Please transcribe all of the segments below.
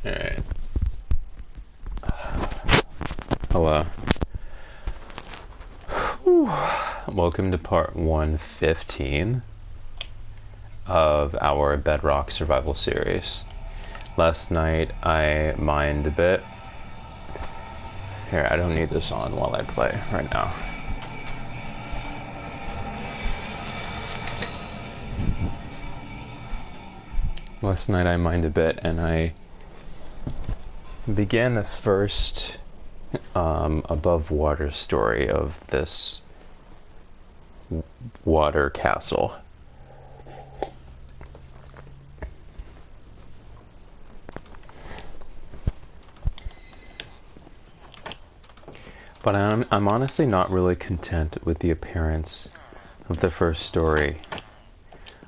Alright. Hello. Whew. Welcome to part 115 of our Bedrock Survival series. Last night I mined a bit. Here, I don't need this on while I play right now. Last night I mined a bit and I began the first above water story of this water castle. But I'm honestly not really content with the appearance of the first story.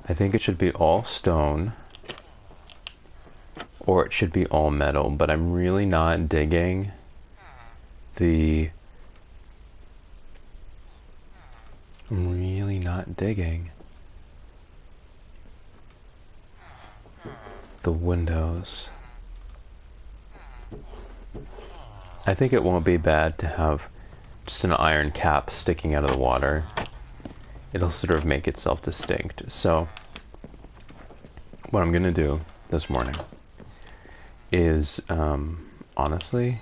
I think it should be all stone, or it should be all metal, but I'm really not digging the windows. I think it won't be bad to have just an iron cap sticking out of the water. It'll sort of make itself distinct. So what I'm gonna do this morning is honestly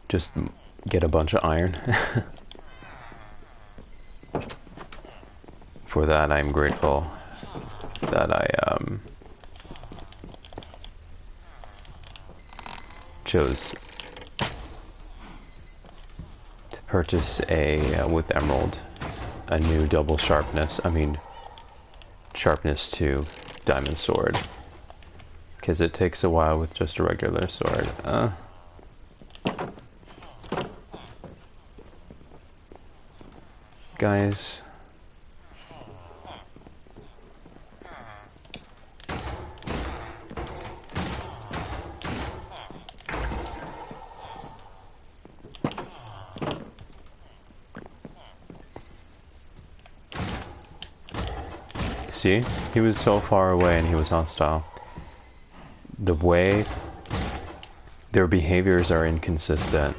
just get a bunch of iron. For that I'm grateful that I chose to purchase with emerald a new double sharpness, sharpness 2 diamond sword, because it takes a while with just a regular sword. Guys, see, he was so far away and he was hostile. The way their behaviors are inconsistent.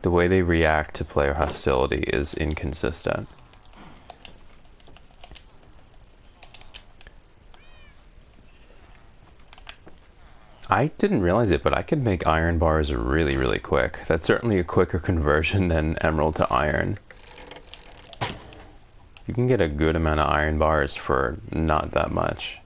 The way they react to player hostility is inconsistent. I didn't realize it, but I could make iron bars really, really quick. That's certainly a quicker conversion than emerald to iron. You can get a good amount of iron bars for not that much.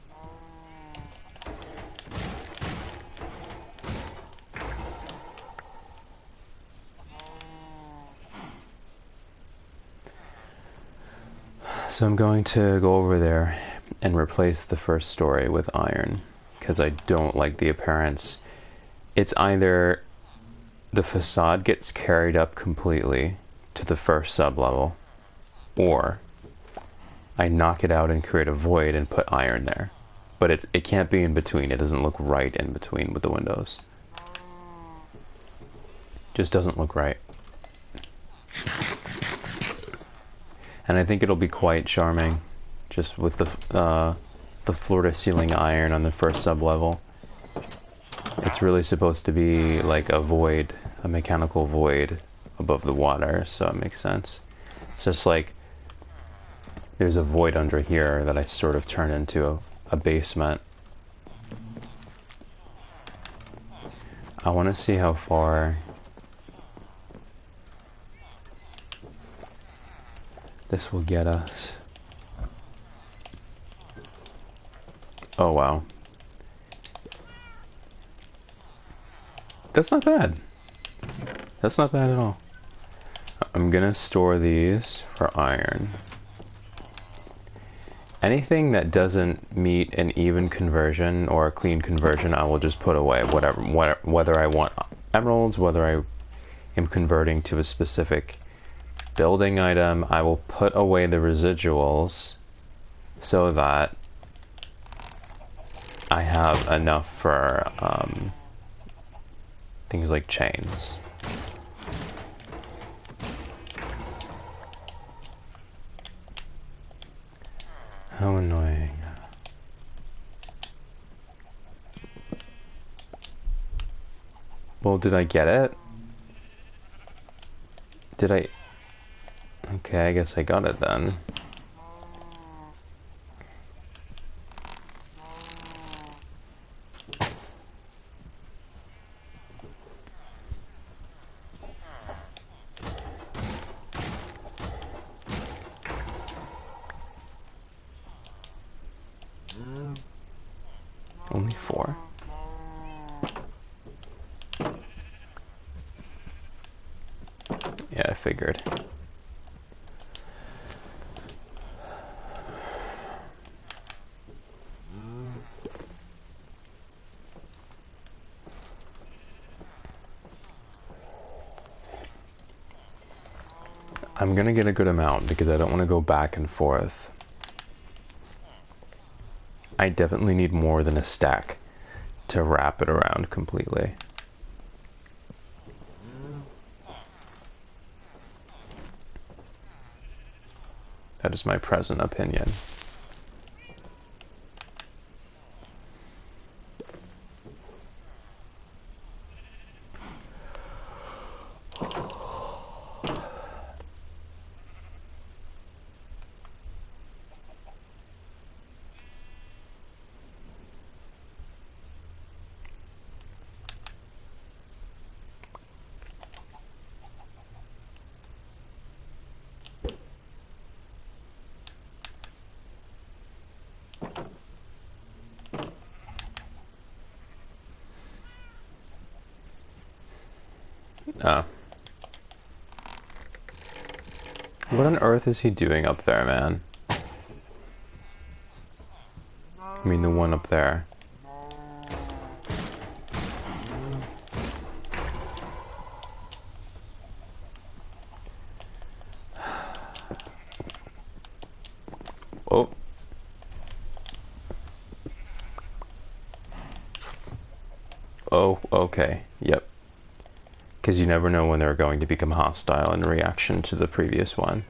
So I'm going to go over there and replace the first story with iron, because I don't like the appearance. It's either the facade gets carried up completely to the first sub-level, or I knock it out and create a void and put iron there. But it can't be in between. It doesn't look right in between with the windows. Just doesn't look right. And I think it'll be quite charming, just with the floor-to-ceiling iron on the first sub-level. It's really supposed to be like a void, a mechanical void above the water, so it makes sense. It's just like there's a void under here that I sort of turn into a basement. I want to see how far this will get us. Oh wow. That's not bad. That's not bad at all. I'm gonna store these for iron. Anything that doesn't meet an even conversion or a clean conversion, I will just put away. Whether I want emeralds, whether I am converting to a specific building item, I will put away the residuals so that I have enough for things like chains. How annoying. Well, did I get it? Did I? Okay, I guess I got it then. Only 4? Yeah, I figured. I'm gonna get a good amount because I don't want to go back and forth. I definitely need more than a stack to wrap it around completely. That is my present opinion. What on earth is he doing up there, man? I mean, the one up there. Oh. Oh, okay. Yep. Because you never know when they're going to become hostile in reaction to the previous one.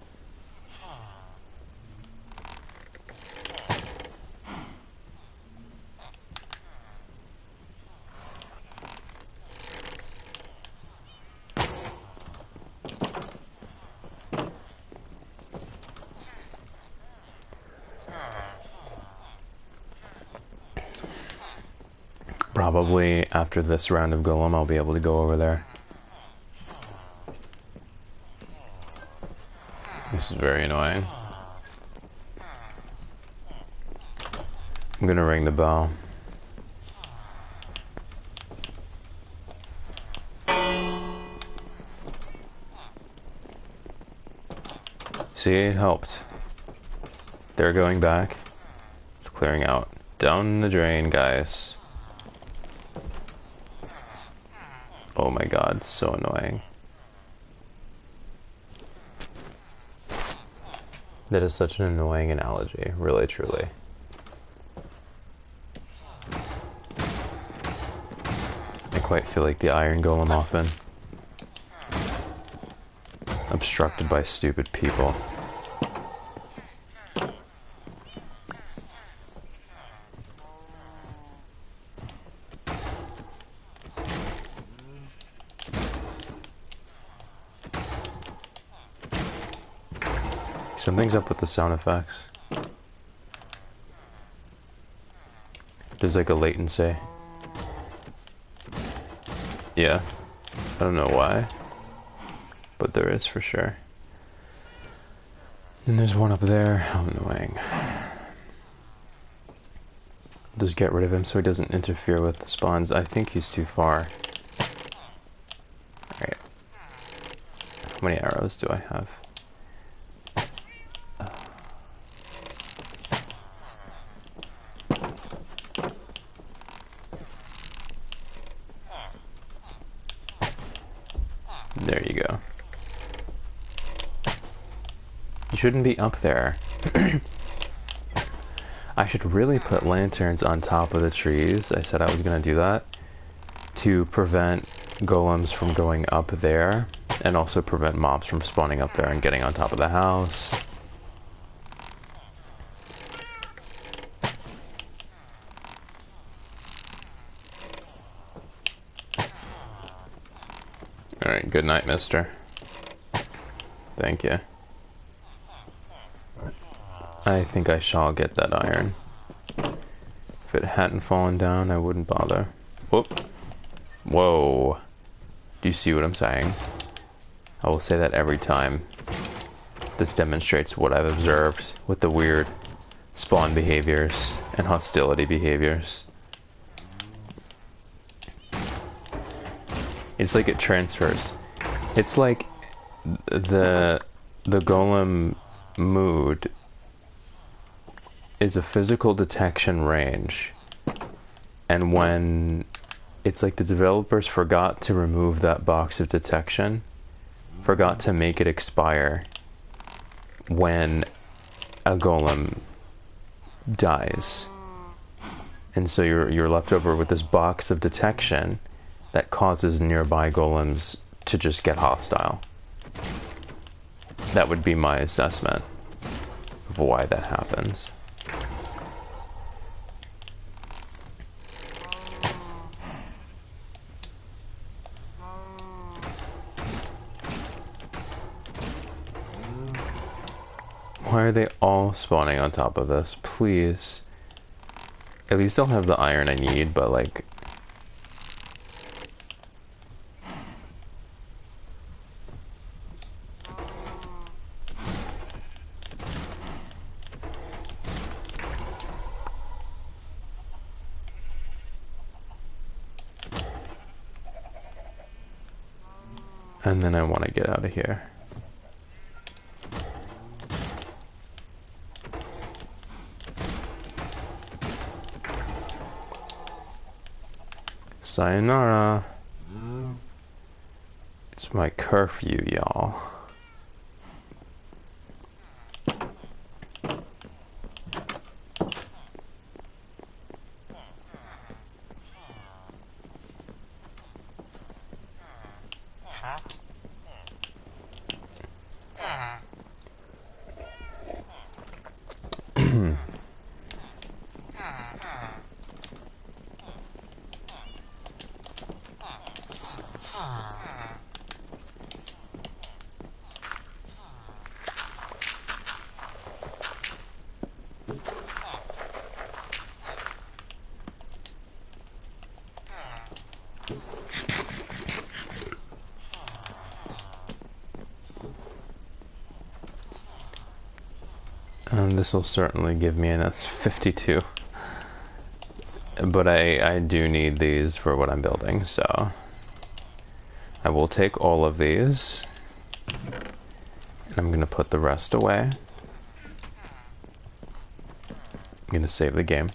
Probably after this round of Golem, I'll be able to go over there. This is very annoying. I'm gonna ring the bell. See, it helped. They're going back. It's clearing out. Down the drain, guys. Oh my god, so annoying. That is such an annoying analogy, really, truly. I quite feel like the Iron Golem often. Obstructed by stupid people. Something's up with the sound effects. There's like a latency. Yeah. I don't know why. But there is for sure. And there's one up there. How annoying. Just get rid of him so he doesn't interfere with the spawns. I think he's too far. Alright. How many arrows do I have? There you go. You shouldn't be up there. I should really put lanterns on top of the trees. I said I was going to do that to prevent golems from going up there and also prevent mobs from spawning up there and getting on top of the house. Alright, good night, mister. Thank you. I think I shall get that iron. If it hadn't fallen down, I wouldn't bother. Whoop. Whoa. Do you see what I'm saying? I will say that every time. This demonstrates what I've observed with the weird spawn behaviors and hostility behaviors. It's like it transfers. It's like the golem mood is a physical detection range, and when it's like the developers forgot to remove that box of detection, forgot to make it expire when a golem dies, and so you're left over with this box of detection that causes nearby golems to just get hostile. That would be my assessment of why that happens. Why are they all spawning on top of this? Please. At least I'll have the iron I need, but like... And then I want to get out of here. Sayonara. It's my curfew, y'all. And this will certainly give me an S52. But I do need these for what I'm building, so I will take all of these, and I'm going to put the rest away. I'm going to save the game.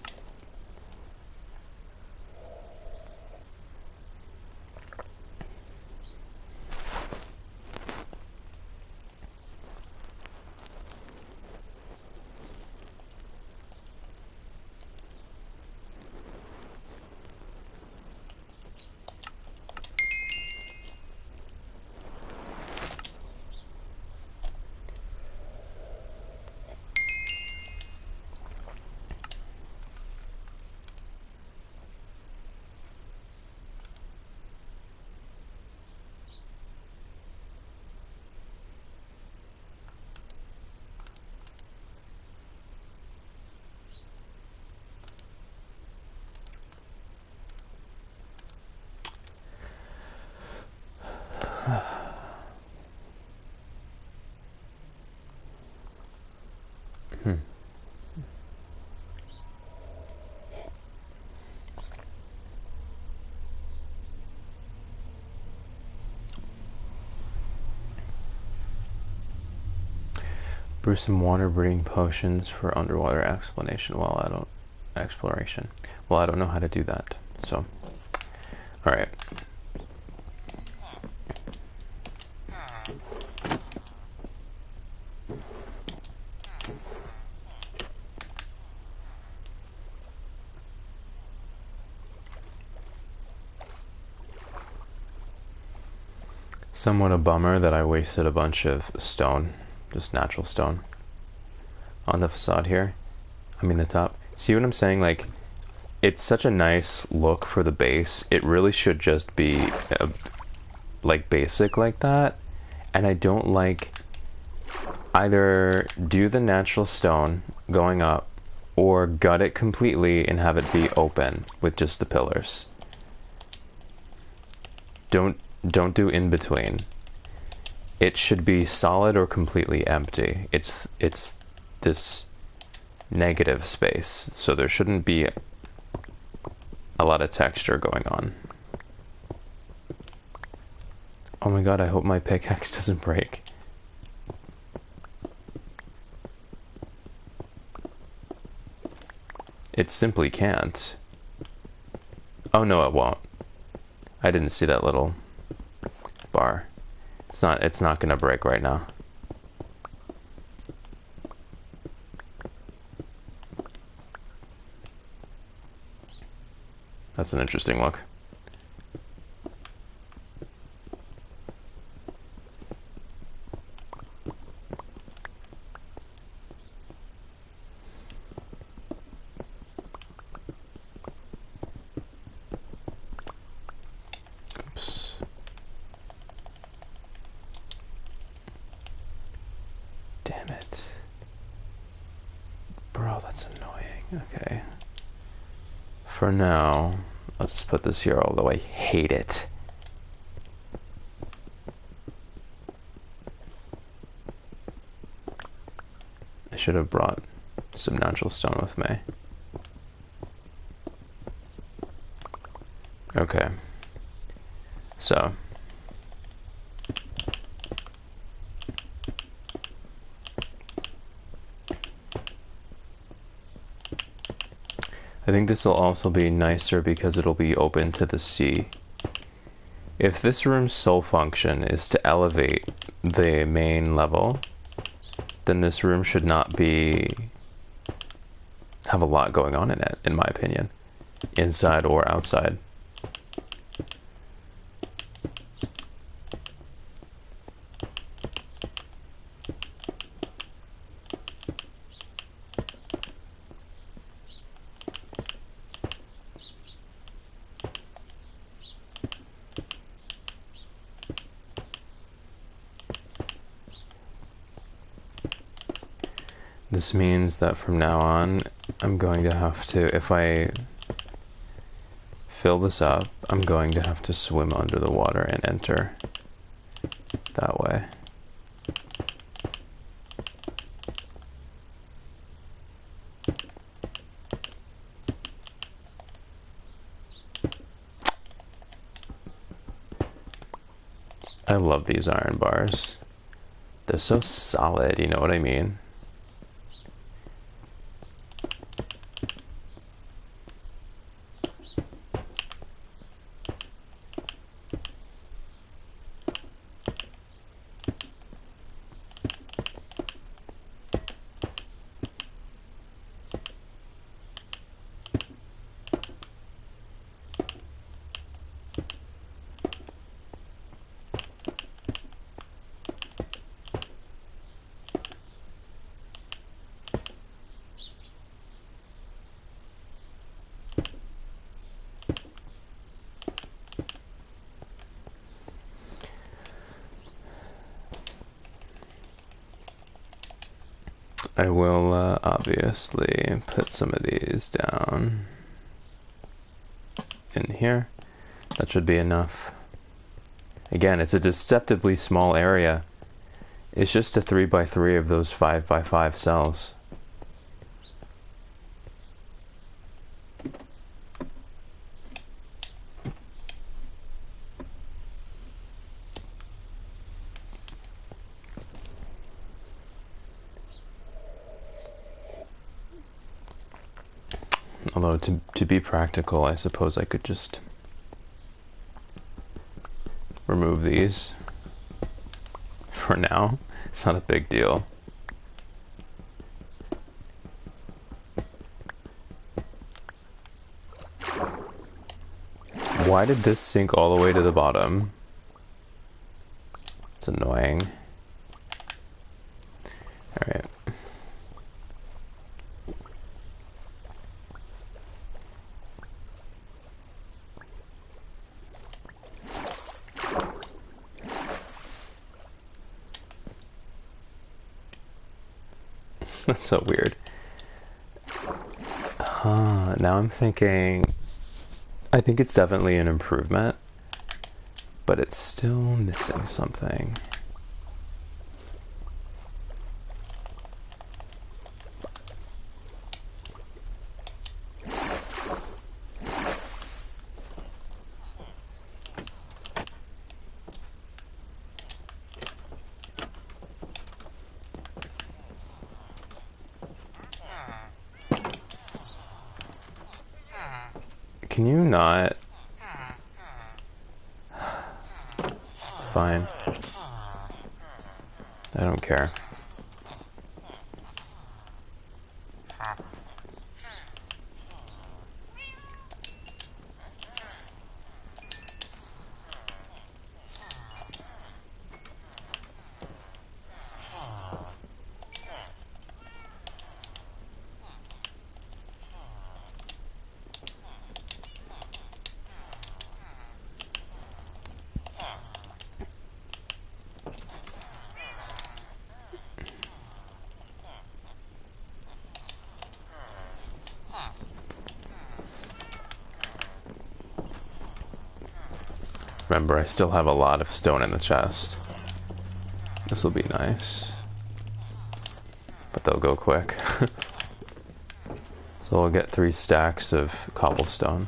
Brew some water breeding potions for underwater exploration. Well, I don't know how to do that. So, all right. Somewhat a bummer that I wasted a bunch of stone. Just natural stone on the facade here. I mean the top. See what I'm saying? Like, it's such a nice look for the base. It really should just be like basic like that, and I don't like either do the natural stone going up or gut it completely and have it be open with just the pillars. Don't do in between. It should be solid or completely empty. It's this negative space, so there shouldn't be a lot of texture going on. Oh my god, I hope my pickaxe doesn't break. It simply can't. Oh no, it won't. I didn't see that little bar. It's not gonna break right now. That's an interesting look. Oops. Damn it. Bro, that's annoying. Okay. For now, I'll just put this here, although I hate it. I should have brought some natural stone with me. Okay. So. I think this will also be nicer because it'll be open to the sea. If this room's sole function is to elevate the main level, then this room should not have a lot going on in it, in my opinion, inside or outside. This means that from now on, I'm going to have to, if I fill this up, I'm going to have to swim under the water and enter that way. I love these iron bars. They're so solid, you know what I mean? I will obviously put some of these down in here. That should be enough. Again, it's a deceptively small area. It's just a 3x3 of those 5x5 cells. Although, to be practical, I suppose I could just remove these for now. It's not a big deal. Why did this sink all the way to the bottom? It's annoying. Alright. That's so weird. Now I'm thinking, I think it's definitely an improvement, but it's still missing something. Can you not? Fine. I don't care. Remember, I still have a lot of stone in the chest. This will be nice. But they'll go quick. So we'll get 3 stacks of cobblestone.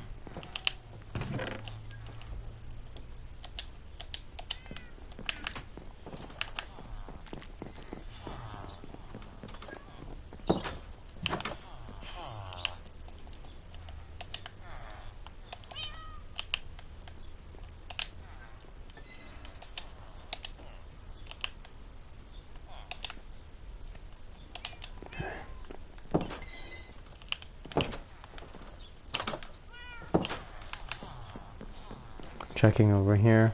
Checking over here.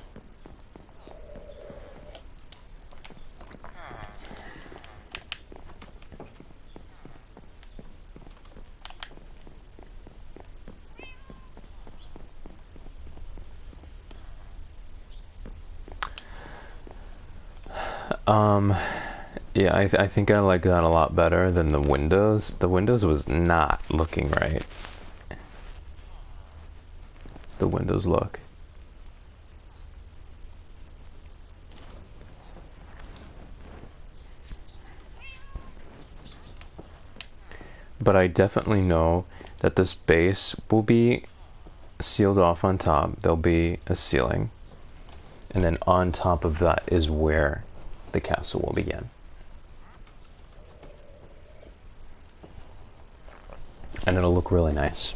Yeah, I think I like that a lot better than the windows. The windows was not looking right. The windows look. But I definitely know that this base will be sealed off on top. There'll be a ceiling. And then on top of that is where the castle will begin. And it'll look really nice.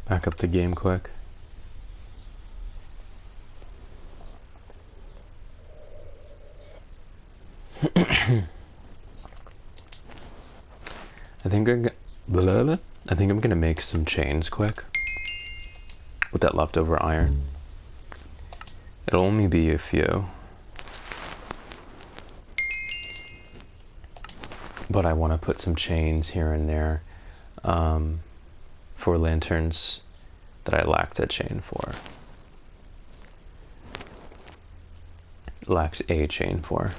Back up the game quick. I think I'm gonna make some chains quick with that leftover iron. It'll only be a few, but I want to put some chains here and there for lanterns that I lacked a chain for. Lacked a chain for.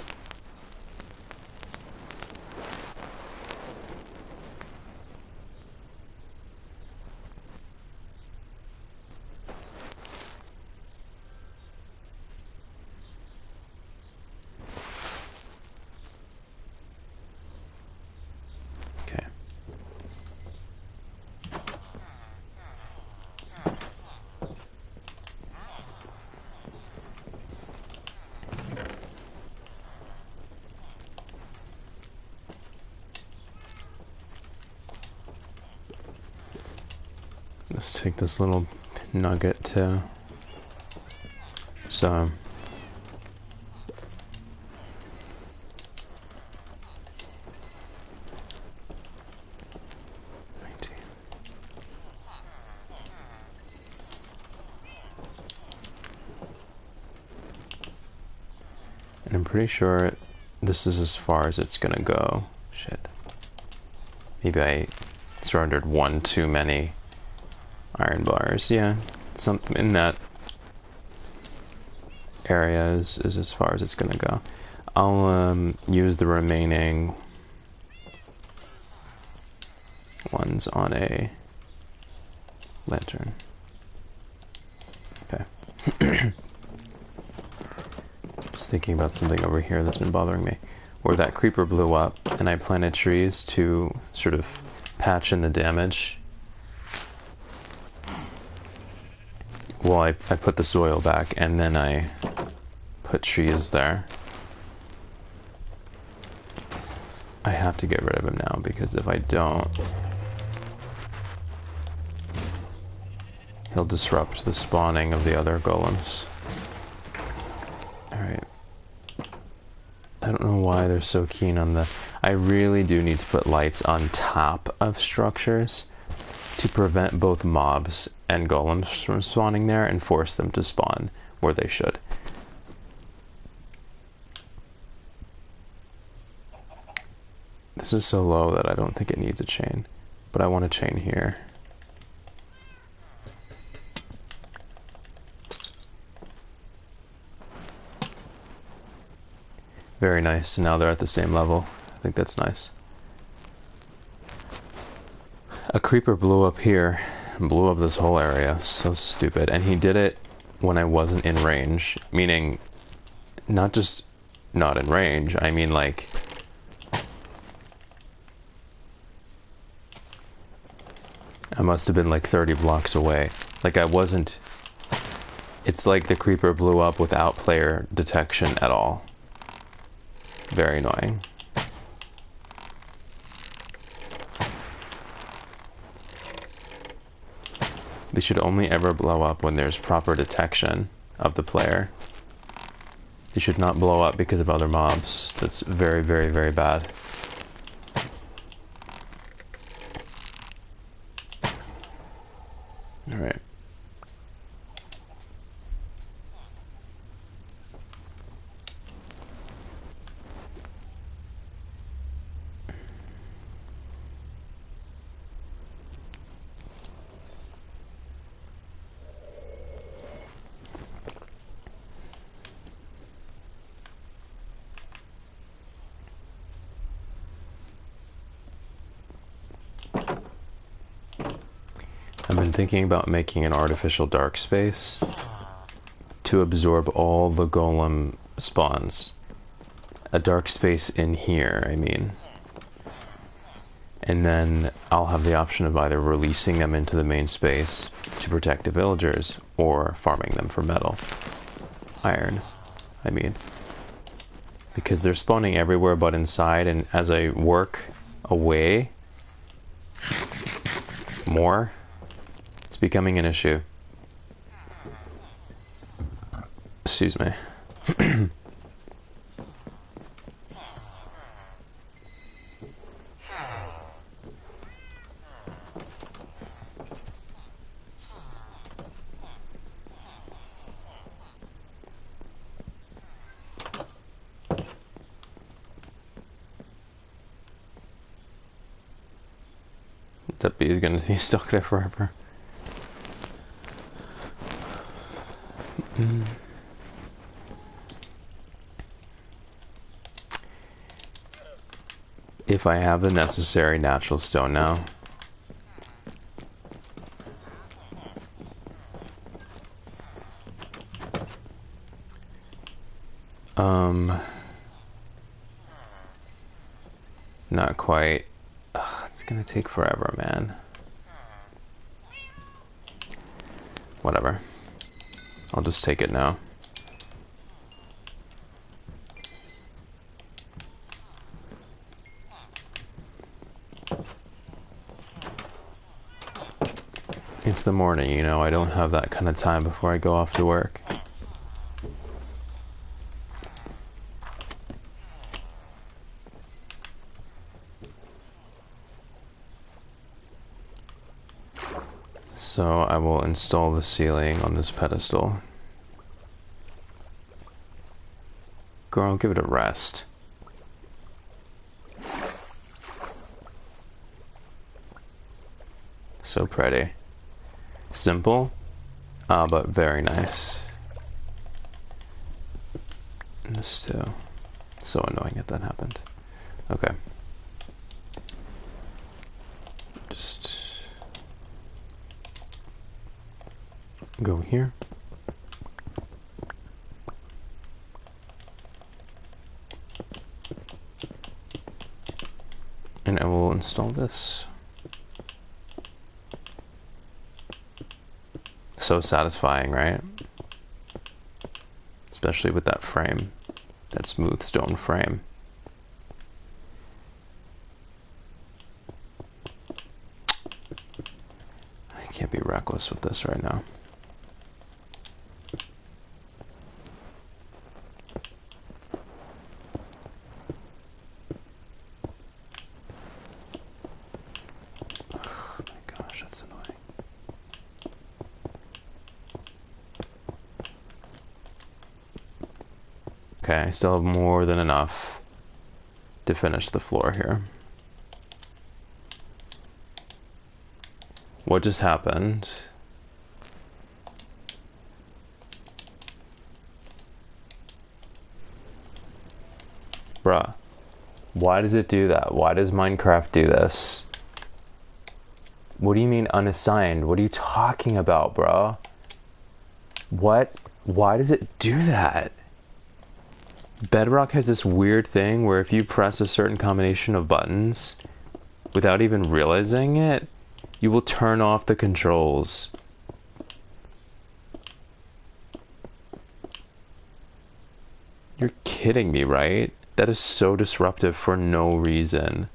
Let's take this little nugget too. So and I'm pretty sure this is as far as it's gonna go. Shit. Maybe I surrendered one too many iron bars. Yeah, something in that area is as far as it's gonna go. I'll use the remaining ones on a lantern. Okay. Just thinking about something over here that's been bothering me. Where that creeper blew up and I planted trees to sort of patch in the damage. Well, I put the soil back and then I put trees there. I have to get rid of him now because if I don't, he'll disrupt the spawning of the other golems. Alright. I don't know why they're so keen on the... I really do need to put lights on top of structures to prevent both mobs and golems from spawning there and force them to spawn where they should. This is so low that I don't think it needs a chain, but I want a chain here. Very nice. Now they're at the same level. I think that's nice. A creeper blew up here and blew up this whole area. So stupid. And he did it when I wasn't in range. Meaning, not just not in range. I mean, like... I must have been like 30 blocks away. Like I wasn't... It's like the creeper blew up without player detection at all. Very annoying. They should only ever blow up when there's proper detection of the player. They should not blow up because of other mobs. That's very, very, very bad. Alright. I've been thinking about making an artificial dark space to absorb all the golem spawns. A dark space in here, I mean. And then I'll have the option of either releasing them into the main space to protect the villagers or farming them for metal. Iron, I mean. Because they're spawning everywhere but inside, and as I work away more, it's becoming an issue. Excuse me. That bee is going to be stuck there forever. If I have the necessary natural stone now. Not quite. It's gonna take forever, man. Whatever. I'll just take it now. It's it's the morning, you know, I don't have that kind of time before I go off to work. So I will install the ceiling on this pedestal. Girl, give it a rest. So pretty. Simple, but very nice. And this too. So annoying that that happened. Okay. Just go here. And I will install this. So satisfying, right? Especially with that frame, that smooth stone frame. I can't be reckless with this right now. Oh my gosh, that's annoying. Okay, I still have more than enough to finish the floor here. What just happened? Bruh, why does it do that? Why does Minecraft do this? What do you mean unassigned? What are you talking about, bro? What? Why does it do that? Bedrock has this weird thing where if you press a certain combination of buttons without even realizing it, you will turn off the controls. You're kidding me, right? That is so disruptive for no reason.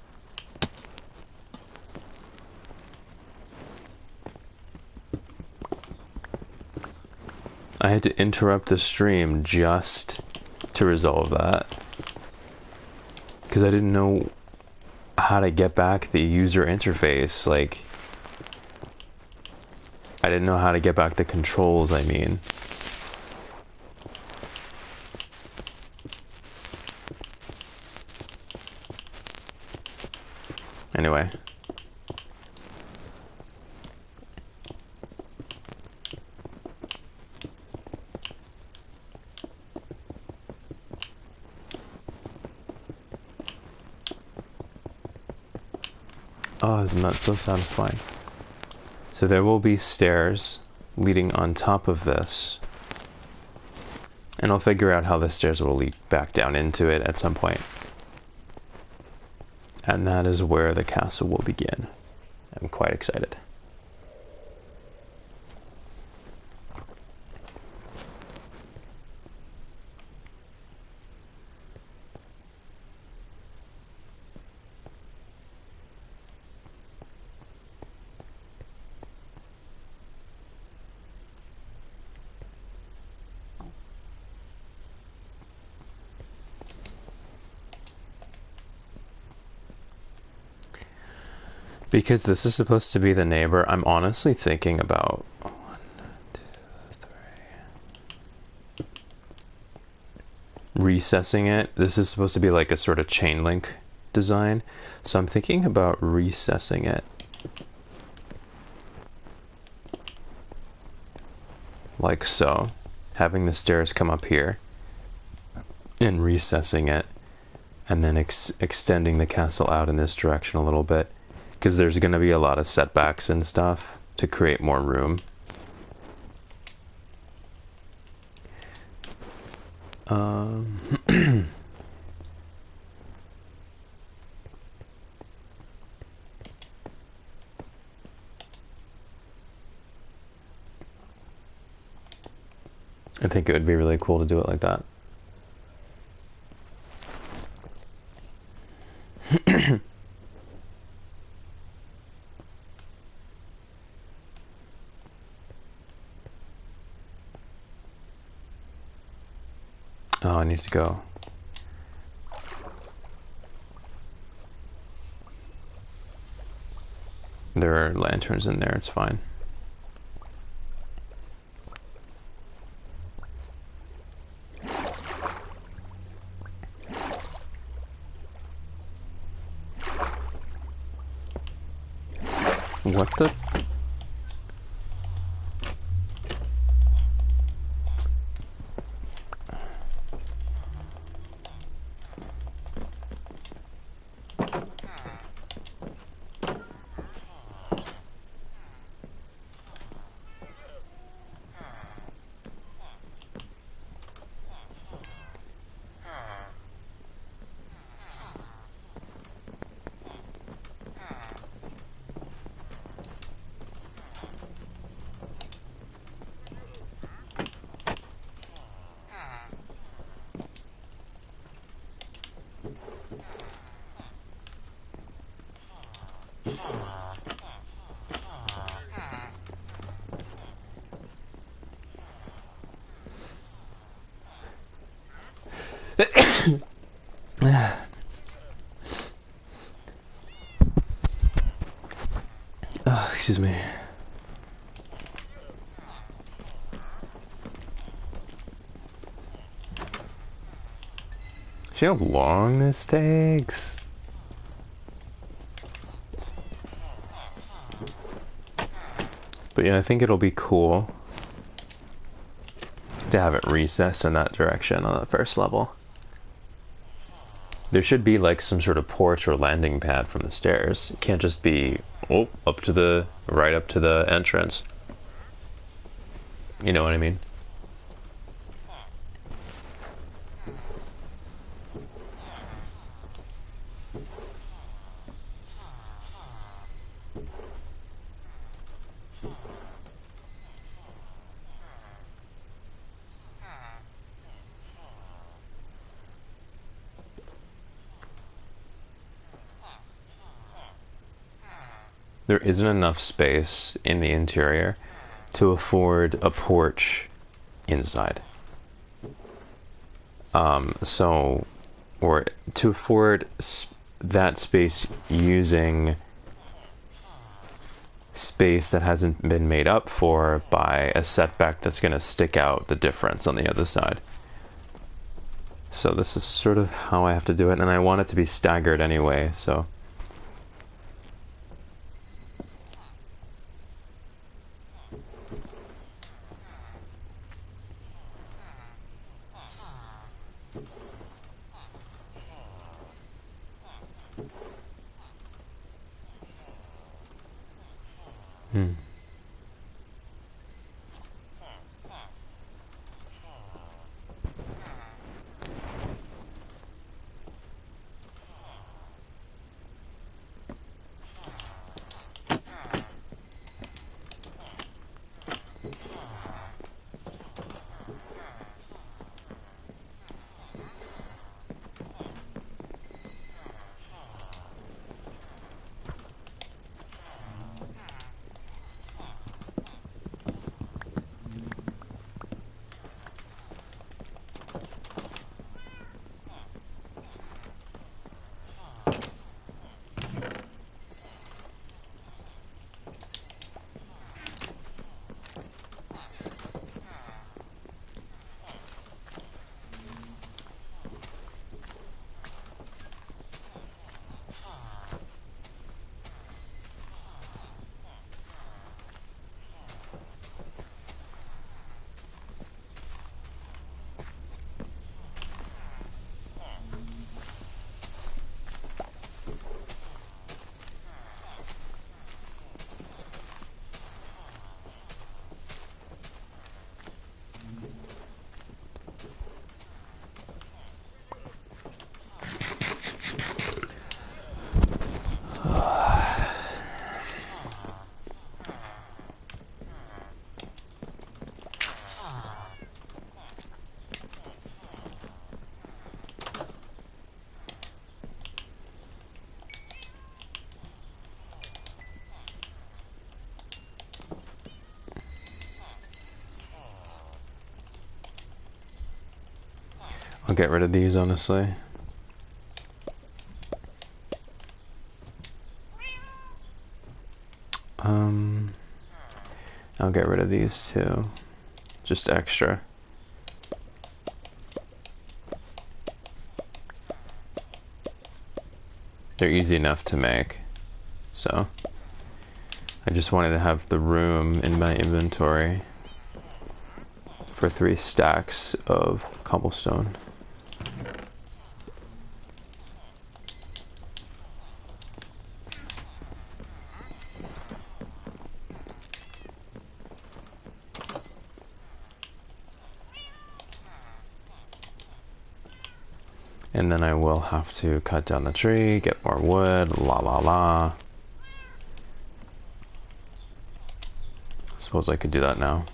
I had to interrupt the stream just to resolve that. Because I didn't know how to get back the user interface. Like, I didn't know how to get back the controls, I mean. Anyway. Oh, isn't that so satisfying? So there will be stairs leading on top of this. And I'll figure out how the stairs will lead back down into it at some point. And that is where the castle will begin. I'm quite excited. Because this is supposed to be the neighbor, I'm honestly thinking about 1, 2, 3. Recessing it. This is supposed to be like a sort of chain link design. So I'm thinking about recessing it. Like so. Having the stairs come up here. And recessing it. And then extending the castle out in this direction a little bit. Because there's going to be a lot of setbacks and stuff to create more room. I think it would be really cool to do it like that. Oh, I need to go. There are lanterns in there, it's fine. What the? Oh, excuse me. See how long this takes? But yeah, I think it'll be cool to have it recessed in that direction on the first level. There should be like some sort of porch or landing pad from the stairs. It can't just be, oh, right up to the entrance. You know what I mean? There isn't enough space in the interior to afford a porch inside. Or to afford that space using space that hasn't been made up for by a setback that's going to stick out the difference on the other side. So this is sort of how I have to do it, and I want it to be staggered anyway, so... I'll get rid of these, honestly. I'll get rid of these too. Just extra. They're easy enough to make. So, I just wanted to have the room in my inventory for 3 stacks of cobblestone. And then I will have to cut down the tree, get more wood, la la la. Suppose I could do that now.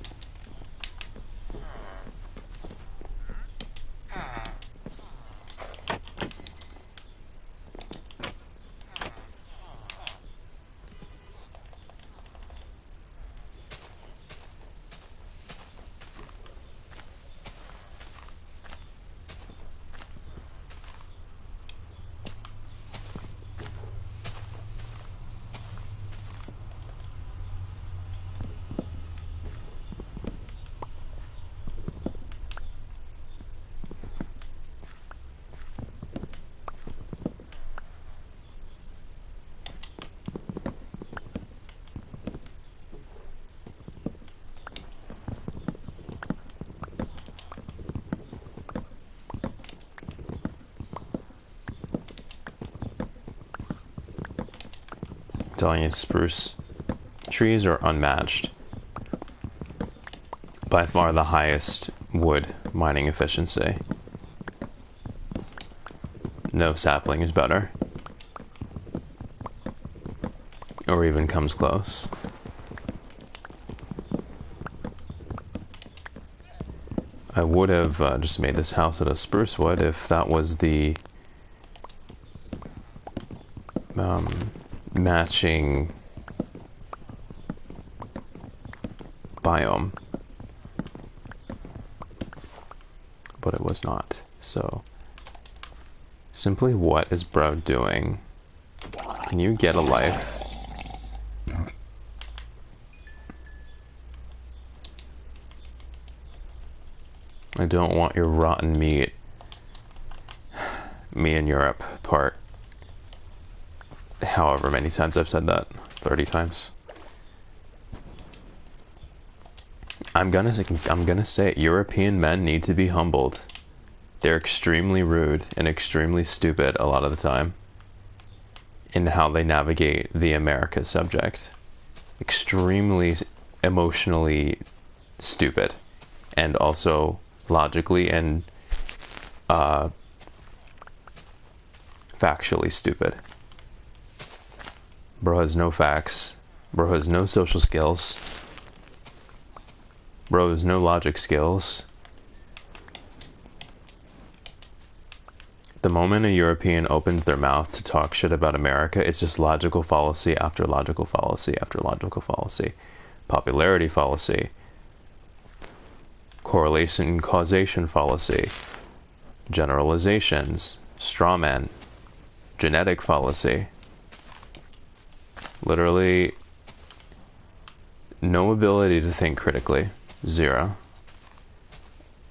Telling you, spruce trees are unmatched. By far the highest wood mining efficiency. No sapling is better. Or even comes close. I would have just made this house out of spruce wood if that was the matching biome, but it was not. So simply, what is bro doing? Can you get a life? I don't want your rotten meat. Me in Europe part. However many times I've said that. 30 times. I'm gonna say it. European men need to be humbled. They're extremely rude and extremely stupid a lot of the time in how they navigate the America subject. Extremely emotionally stupid, and also logically and factually stupid. Bro has no facts. Bro has no social skills. Bro has no logic skills. The moment a European opens their mouth to talk shit about America, it's just logical fallacy after logical fallacy after logical fallacy. Popularity fallacy. Correlation causation fallacy. Generalizations. Straw man. Genetic fallacy. Literally no ability to think critically. 0.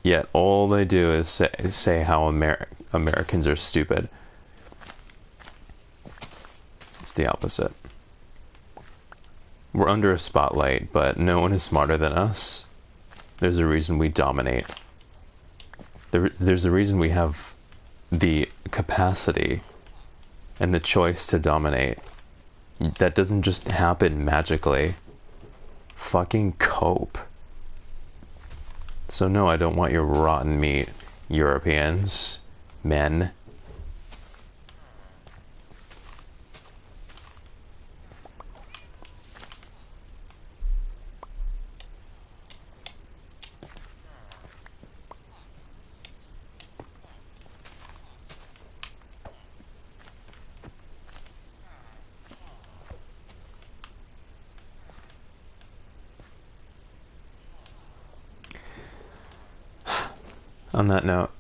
Yet all they do is say how Americans are stupid. It's the opposite. We're under a spotlight, but no one is smarter than us. There's a reason we dominate. There's a reason we have the capacity and the choice to dominate. That doesn't just happen magically. Fucking cope. So no, I don't want your rotten meat, Europeans, men. On that note,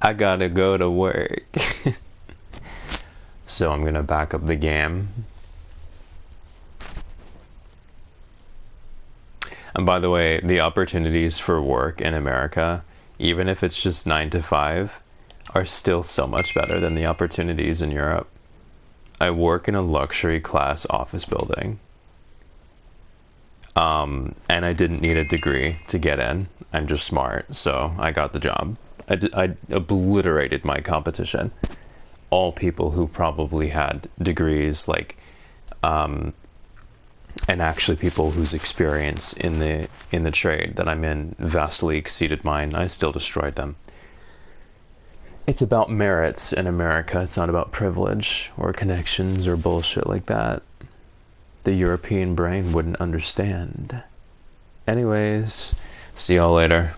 I gotta go to work. So I'm gonna back up the game. And by the way, the opportunities for work in America, even if it's just 9 to 5, are still so much better than the opportunities in Europe. I work in a luxury class office building. And I didn't need a degree to get in. I'm just smart, so I got the job. I obliterated my competition. All people who probably had degrees, like, and actually people whose experience in the trade that I'm in vastly exceeded mine. I still destroyed them. It's about merits in America. It's not about privilege or connections or bullshit like that. The European brain wouldn't understand. Anyways, see y'all later.